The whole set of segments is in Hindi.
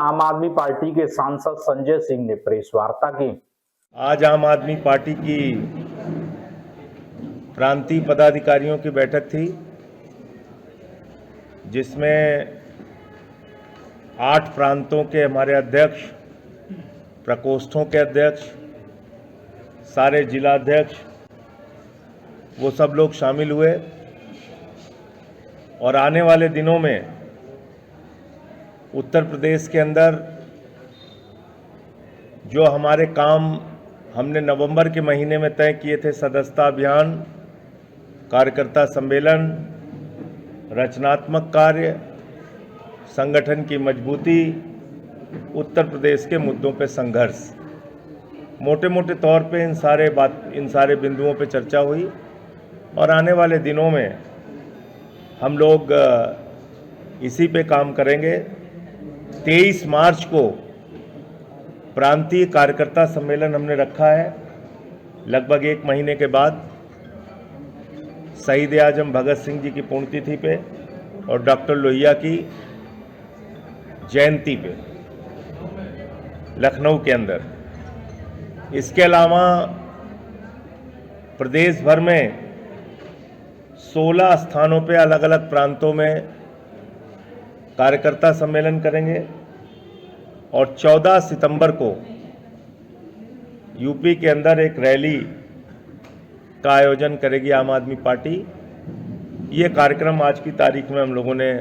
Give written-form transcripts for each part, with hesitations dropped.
आम आदमी पार्टी के सांसद संजय सिंह ने प्रेस वार्ता की। आज आम आदमी पार्टी की प्रांतीय पदाधिकारियों की बैठक थी, जिसमें 8 प्रांतों के हमारे अध्यक्ष, प्रकोष्ठों के अध्यक्ष, सारे जिलाध्यक्ष, वो सब लोग शामिल हुए और आने वाले दिनों में उत्तर प्रदेश के अंदर जो हमारे काम हमने नवंबर के महीने में तय किए थे, सदस्यता अभियान, कार्यकर्ता सम्मेलन, रचनात्मक कार्य, संगठन की मजबूती, उत्तर प्रदेश के मुद्दों पे संघर्ष, मोटे मोटे तौर पे इन सारे बिंदुओं पे चर्चा हुई। और आने वाले दिनों में हम लोग इसी पे काम करेंगे। 23 मार्च को प्रांतीय कार्यकर्ता सम्मेलन हमने रखा है, लगभग 1 महीने के बाद, शहीद आजम भगत सिंह जी की पुण्यतिथि पे और डॉक्टर लोहिया की जयंती पे लखनऊ के अंदर। इसके अलावा प्रदेश भर में 16 स्थानों पे अलग अलग प्रांतों में कार्यकर्ता सम्मेलन करेंगे और 14 सितंबर को यूपी के अंदर एक रैली का आयोजन करेगी आम आदमी पार्टी। ये कार्यक्रम आज की तारीख में हम लोगों ने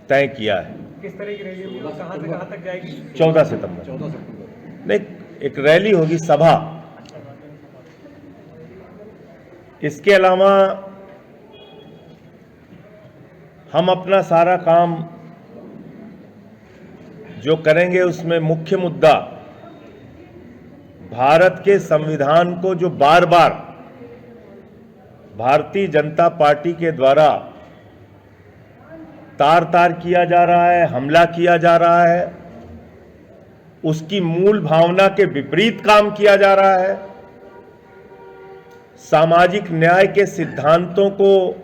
तय किया है। किस तरह की रैली होगी, कहां से कहां तक जाएगी? 14 सितंबर नहीं, एक रैली होगी, सभा। इसके अलावा हम अपना सारा काम जो करेंगे उसमें मुख्य मुद्दा भारत के संविधान को जो बार बार भारतीय जनता पार्टी के द्वारा तार तार किया जा रहा है, हमला किया जा रहा है, उसकी मूल भावना के विपरीत काम किया जा रहा है, सामाजिक न्याय के सिद्धांतों को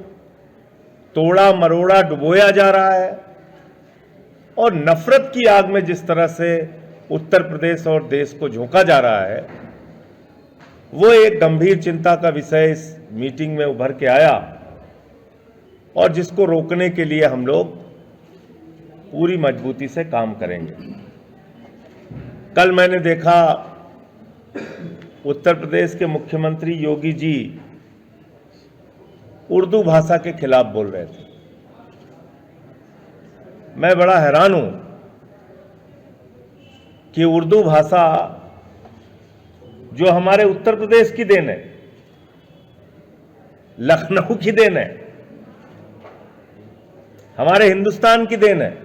तोड़ा मरोड़ा डुबोया जा रहा है और नफरत की आग में जिस तरह से उत्तर प्रदेश और देश को झोंका जा रहा है, वो एक गंभीर चिंता का विषय इस मीटिंग में उभर के आया और जिसको रोकने के लिए हम लोग पूरी मजबूती से काम करेंगे। कल मैंने देखा उत्तर प्रदेश के मुख्यमंत्री योगी जी उर्दू भाषा के खिलाफ बोल रहे थे। मैं बड़ा हैरान हूं कि उर्दू भाषा जो हमारे उत्तर प्रदेश की देन है, लखनऊ की देन है, हमारे हिंदुस्तान की देन है,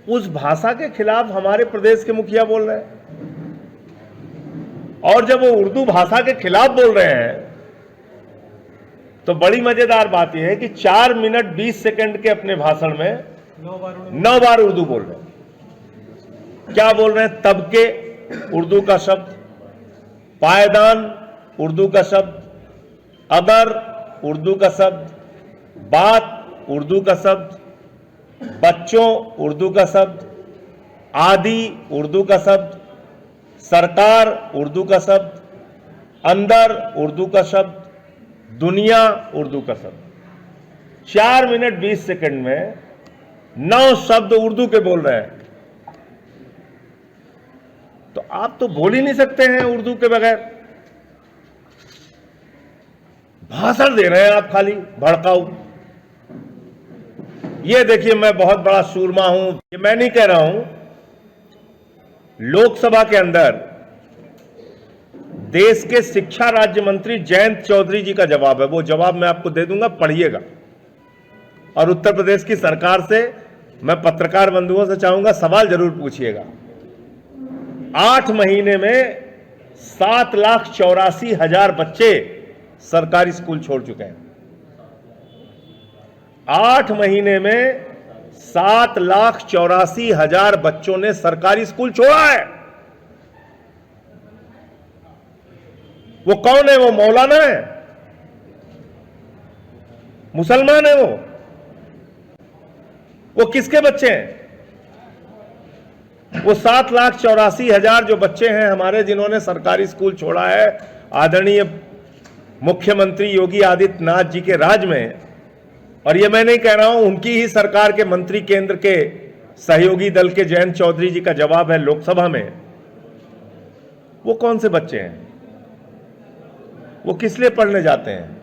उस भाषा के खिलाफ हमारे प्रदेश के मुखिया बोल रहे हैं। और जब वो उर्दू भाषा के खिलाफ बोल रहे हैं तो बड़ी मजेदार बात यह है कि 4 मिनट 20 सेकंड के अपने भाषण में 9 बार उर्दू बोल रहे हैं। क्या बोल रहे हैं? तबके, उर्दू का शब्द, पायदान, उर्दू का शब्द, अदर, उर्दू का शब्द, बात, उर्दू का शब्द, बच्चों, उर्दू का शब्द, आदि, उर्दू का शब्द, सरकार, उर्दू का शब्द, अंदर, उर्दू का शब्द, दुनिया, उर्दू का शब्द। 4 मिनट 20 सेकंड में 9 शब्द उर्दू के बोल रहे हैं। तो आप तो बोल ही नहीं सकते हैं उर्दू के बगैर। भाषण दे रहे हैं आप खाली भड़काऊ। ये देखिए, मैं बहुत बड़ा सूरमा हूं, ये मैं नहीं कह रहा हूं। लोकसभा के अंदर देश के शिक्षा राज्य मंत्री जयंत चौधरी जी का जवाब है, वो जवाब मैं आपको दे दूंगा, पढ़िएगा। और उत्तर प्रदेश की सरकार से मैं पत्रकार बंधुओं से चाहूंगा, सवाल जरूर पूछिएगा। 8 महीने में 7,84,000 बच्चे सरकारी स्कूल छोड़ चुके हैं। 8 महीने में 7,84,000 बच्चों ने सरकारी स्कूल छोड़ा है। वो कौन है? वो मौलाना है, मुसलमान है वो किसके बच्चे हैं? वो 7,84,000 जो बच्चे हैं हमारे जिन्होंने सरकारी स्कूल छोड़ा है आदरणीय मुख्यमंत्री योगी आदित्यनाथ जी के राज में, और ये मैं नहीं कह रहा हूं, उनकी ही सरकार के मंत्री केंद्र के सहयोगी दल के जयंत चौधरी जी का जवाब है लोकसभा में, वो कौन से बच्चे हैं? वो किस लिए पढ़ने जाते हैं?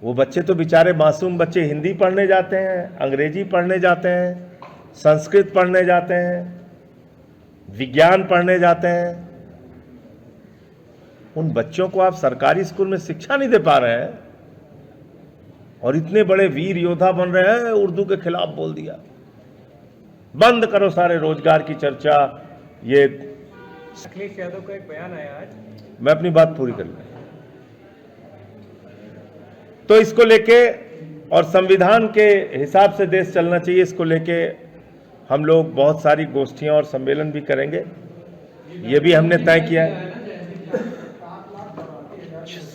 वो बच्चे तो बेचारे मासूम बच्चे हिंदी पढ़ने जाते हैं, अंग्रेजी पढ़ने जाते हैं, संस्कृत पढ़ने जाते हैं, विज्ञान पढ़ने जाते हैं। उन बच्चों को आप सरकारी स्कूल में शिक्षा नहीं दे पा रहे हैं और इतने बड़े वीर योद्धा बन रहे हैं, उर्दू के खिलाफ बोल दिया। बंद करो सारे रोजगार की चर्चा। ये अखिलेश यादव का एक बयान आया आज, मैं अपनी बात पूरी कर लूं। तो इसको लेके और संविधान के हिसाब से देश चलना चाहिए, इसको लेके हम लोग बहुत सारी गोष्ठियां और सम्मेलन भी करेंगे, ये भी हमने तय किया है।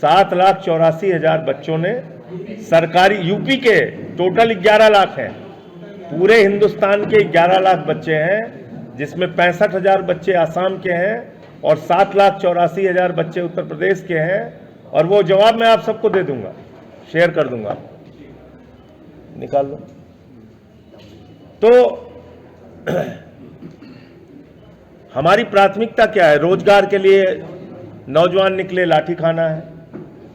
7,84,000 बच्चों ने सरकारी, यूपी के टोटल 11 लाख हैं, पूरे हिंदुस्तान के 11 लाख बच्चे हैं, जिसमें 65,000 बच्चे आसाम के हैं और 7,84,000 बच्चे उत्तर प्रदेश के हैं। और वो जवाब मैं आप सबको दे दूंगा, शेयर कर दूंगा, निकाल लो। तो हमारी प्राथमिकता क्या है? रोजगार के लिए नौजवान निकले लाठी खाना है,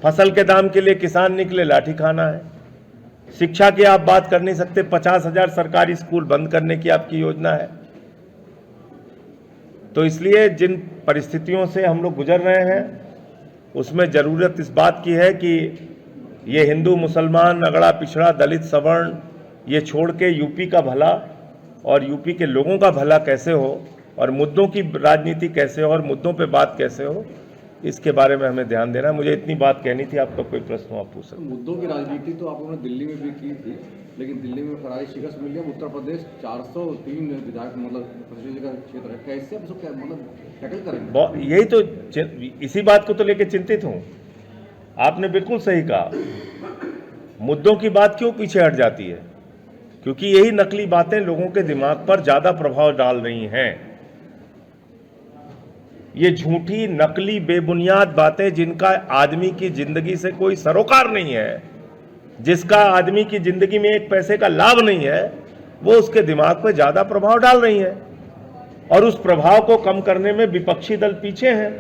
फसल के दाम के लिए किसान निकले लाठी खाना है, शिक्षा की आप बात कर नहीं सकते, 50,000 सरकारी स्कूल बंद करने की आपकी योजना है। तो इसलिए जिन परिस्थितियों से हम लोग गुजर रहे हैं उसमें जरूरत इस बात की है कि ये हिंदू मुसलमान अगड़ा पिछड़ा दलित सवर्ण ये छोड़ के यूपी का भला और यूपी के लोगों का भला कैसे हो और मुद्दों की राजनीति कैसे हो और मुद्दों पे बात कैसे हो, इसके बारे में हमें ध्यान देना है। मुझे इतनी बात कहनी थी। आपका कोई प्रश्न हो आप पूछ सकते हैं। मुद्दों की राजनीति तो आप लोगों ने दिल्ली में भी की थी, लेकिन दिल्ली में करारी शिकस्त मिली है। उत्तर प्रदेश 403 विधायक मतलब का क्षेत्र है, कैसे मतलब टैकल करेंगे? यही तो, इसी बात को तो लेके चिंतित हूँ। आपने बिल्कुल सही कहा, मुद्दों की बात क्यों पीछे हट जाती है? क्योंकि यही नकली बातें लोगों के दिमाग पर ज्यादा प्रभाव डाल रही हैं। ये झूठी नकली बेबुनियाद बातें जिनका आदमी की जिंदगी से कोई सरोकार नहीं है, जिसका आदमी की जिंदगी में एक पैसे का लाभ नहीं है, वो उसके दिमाग पर ज्यादा प्रभाव डाल रही है। और उस प्रभाव को कम करने में विपक्षी दल पीछे हैं,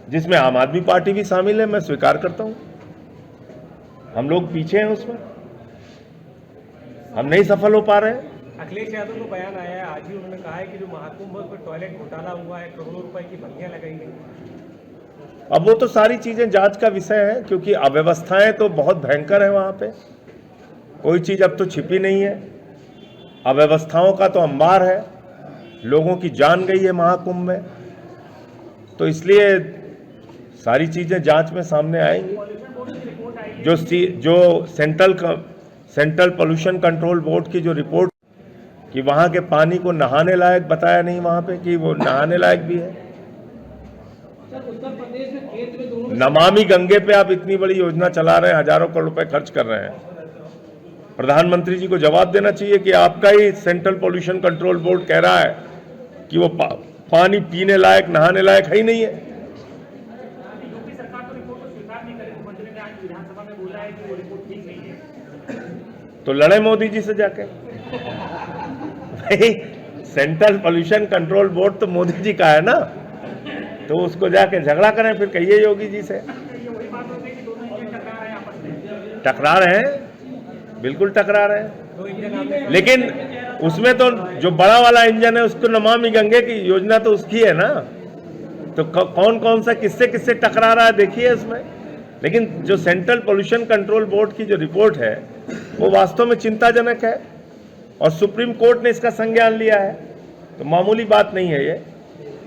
जिसमें आम आदमी पार्टी भी शामिल है। मैं स्वीकार करता हूं, हम लोग पीछे हैं, उसमें हम नहीं सफल हो पा रहे हैं। अखिलेश यादव का बयान आया है आज ही, उन्होंने कहा है कि जो महाकुंभ में टॉयलेट घोटाला हुआ है, करोड़ों रुपए की भंगियां लगाई गई। अब वो तो सारी चीजें जांच का विषय है, क्योंकि अव्यवस्थाएं तो बहुत भयंकर है वहां पे, कोई चीज अब तो छिपी नहीं है। अव्यवस्थाओं का तो अंबार है, लोगों की जान गई है महाकुंभ में, तो इसलिए सारी चीजें जांच में सामने आएंगी। जो सेंट्रल पोल्यूशन कंट्रोल बोर्ड की जो रिपोर्ट कि वहां के पानी को नहाने लायक बताया नहीं, वहां पे कि वो नहाने लायक भी है। नमामि गंगे पे आप इतनी बड़ी योजना चला रहे हैं, हजारों करोड़ रुपए खर्च कर रहे हैं। प्रधानमंत्री जी को जवाब देना चाहिए कि आपका ही सेंट्रल पोल्यूशन कंट्रोल बोर्ड कह रहा है कि वो पानी पीने लायक नहाने लायक है ही नहीं है। तो लड़े मोदी जी से जाके। भाई सेंट्रल पोल्यूशन कंट्रोल बोर्ड तो मोदी जी का है ना, तो उसको जाके झगड़ा करें, फिर कहिए योगी जी से। टकरा रहे हैं, बिल्कुल टकरा रहे हैं, लेकिन उसमें तो जो बड़ा वाला इंजन है उसको नमामि गंगे की योजना तो उसकी है ना, तो कौन कौन सा किससे किससे टकरा रहा है देखिए इसमें। लेकिन जो सेंट्रल पोल्यूशन कंट्रोल बोर्ड की जो रिपोर्ट है वो वास्तव में चिंताजनक है और सुप्रीम कोर्ट ने इसका संज्ञान लिया है, तो मामूली बात नहीं है ये।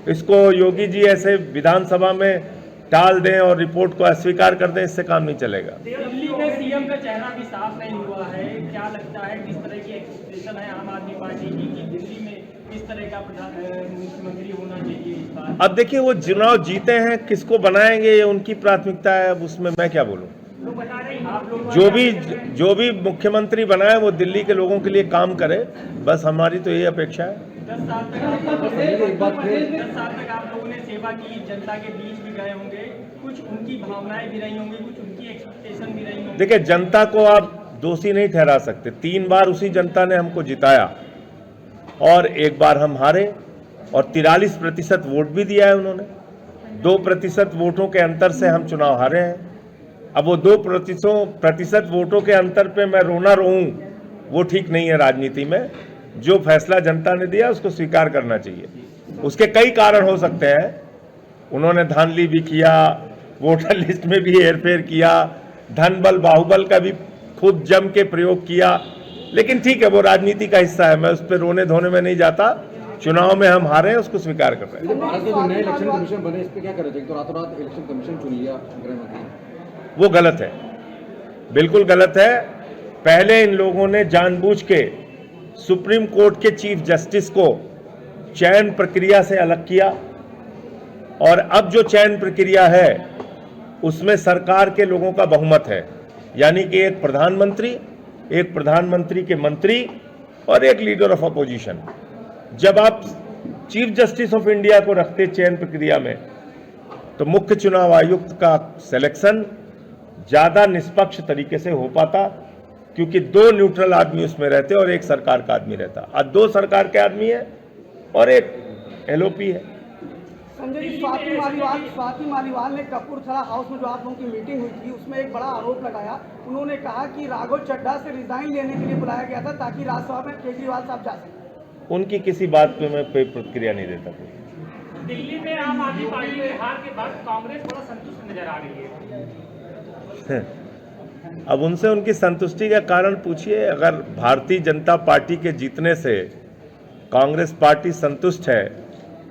इसको योगी जी ऐसे विधानसभा में टाल दें और रिपोर्ट को अस्वीकार कर दें, इससे काम नहीं चलेगा। दिल्ली में सीएम का चेहरा भी साफ नहीं हुआ है, क्या लगता है किस तरह की एक्सपेक्टेशन है आम आदमी पार्टी की कि दिल्ली में किस तरह का मुख्यमंत्री होना चाहिए इस बार? अब देखिए वो चुनाव जीते हैं, किसको बनाएंगे ये उनकी प्राथमिकता है, अब उसमें मैं क्या बोलूं। जो भी मुख्यमंत्री बनाए वो दिल्ली के लोगों के लिए काम करे, बस हमारी तो यही अपेक्षा है। 10 साल तक आप 10 साल तक आप लोगों ने सेवा की, जनता के बीच भी गए होंगे, कुछ उनकी भावनाएं भी रही होंगी, कुछ उनकी एक्सपेक्टेशन भी रही होंगी। देखिए, जनता को आप दोषी नहीं ठहरा सकते। 3 बार उसी जनता ने हमको जिताया और 1 बार हम हारे, और 43% वोट भी दिया है उन्होंने। 2% वोटों के अंतर से हम चुनाव हारे हैं। अब वो 2% वोटों के अंतर पे मैं रोना रोऊं, वो ठीक नहीं है राजनीति में। जो फैसला जनता ने दिया उसको स्वीकार करना चाहिए। उसके कई कारण हो सकते हैं। उन्होंने धांधली भी किया, वोटर लिस्ट में भी हेरफेर किया, धन बल बाहुबल का भी खूब जम के प्रयोग किया, लेकिन ठीक है, वो राजनीति का हिस्सा है। मैं उस पर रोने धोने में नहीं जाता। चुनाव में हम हारे हैं, उसको स्वीकार कर रहे हैं। भारत में जो नए इलेक्शन कमीशन बने, इस पे क्या करना चाहिए? तो रातों रात इलेक्शन कमीशन चुन लिया गृह मंत्री, वो गलत है, बिल्कुल गलत है। पहले इन लोगों ने जानबूझ के सुप्रीम कोर्ट के चीफ जस्टिस को चयन प्रक्रिया से अलग किया, और अब जो चयन प्रक्रिया है उसमें सरकार के लोगों का बहुमत है, यानी कि एक प्रधानमंत्री के मंत्री और एक लीडर ऑफ अपोजिशन। जब आप चीफ जस्टिस ऑफ इंडिया को रखते चयन प्रक्रिया में, तो मुख्य चुनाव आयुक्त का सिलेक्शन ज्यादा निष्पक्ष तरीके से हो पाता, क्योंकि 2 न्यूट्रल आदमी उसमें रहते और एक सरकार का आदमी रहता। आज 2 सरकार के आदमी है और एक एलओपी है। संजय जी, स्वाति मालीवाल ने कपूरथला हाउस में जो आप लोगों की मीटिंग हुई थी उसमें एक बड़ा आरोप लगाया। उन्होंने कहा कि राघव चड्ढा से रिजाइन लेने के लिए बुलाया गया था ताकि राज्यसभा में केजरीवाल साहब जा सकें। उनकी किसी बात पे मैं कोई प्रतिक्रिया नहीं देता। दिल्ली में आम आदमी पार्टी के हार के बाद कांग्रेस थोड़ा संतुष्ट नजर आ रही है। अब उनसे उनकी संतुष्टि का कारण पूछिए। अगर भारतीय जनता पार्टी के जीतने से कांग्रेस पार्टी संतुष्ट है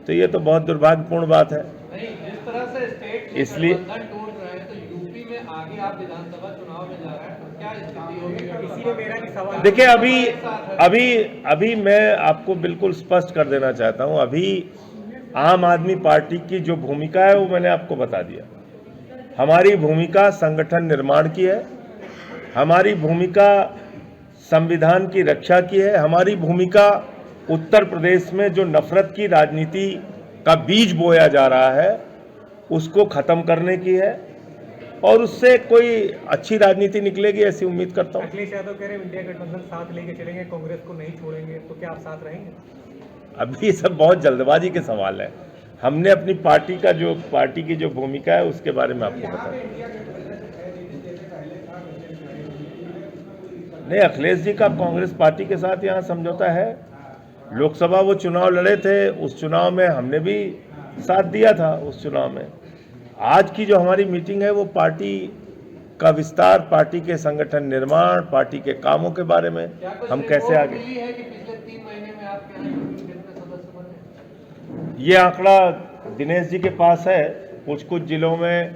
तो ये तो बहुत दुर्भाग्यपूर्ण बात है। जिस तरह से स्टेट इसलिए टूट रहे हैं, तो यूपी में आगे आप विधानसभा चुनाव में जा रहे हैं, तो क्या स्थिति होगी? इसीलिए मेरा भी सवाल, देखिए, अभी मैं आपको बिल्कुल स्पष्ट कर देना चाहता हूं। अभी आम आदमी पार्टी की जो भूमिका है वो मैंने आपको बता दिया। हमारी भूमिका संगठन निर्माण की है, हमारी भूमिका संविधान की रक्षा की है, हमारी भूमिका उत्तर प्रदेश में जो नफरत की राजनीति का बीज बोया जा रहा है उसको खत्म करने की है, और उससे कोई अच्छी राजनीति निकलेगी ऐसी उम्मीद करता हूं। अखिलेश यादव कह रहे हैं इंडिया गठबंधन साथ लेके चलेंगे, कांग्रेस को नहीं छोड़ेंगे, तो क्या आप साथ रहेंगे? अभी ये सब बहुत जल्दबाजी के सवाल है। हमने अपनी पार्टी की जो भूमिका है उसके बारे में आपको बता दिया। नहीं, अखिलेश जी का कांग्रेस पार्टी के साथ यहाँ समझौता है। लोकसभा वो चुनाव लड़े थे, उस चुनाव में हमने भी साथ दिया था। उस चुनाव में आज की जो हमारी मीटिंग है वो पार्टी का विस्तार, पार्टी के संगठन निर्माण, पार्टी के कामों के बारे में हम कैसे आगे। है कि पिछले 3 महीने में आपके यहाँ सदस्य बने? ये आंकड़ा दिनेश जी के पास है। कुछ जिलों में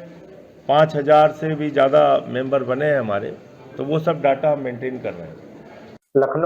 5000 से भी ज़्यादा मेंबर बने हैं हमारे, तो वो सब डाटा हम मेंटेन कर रहे हैं। लखनऊ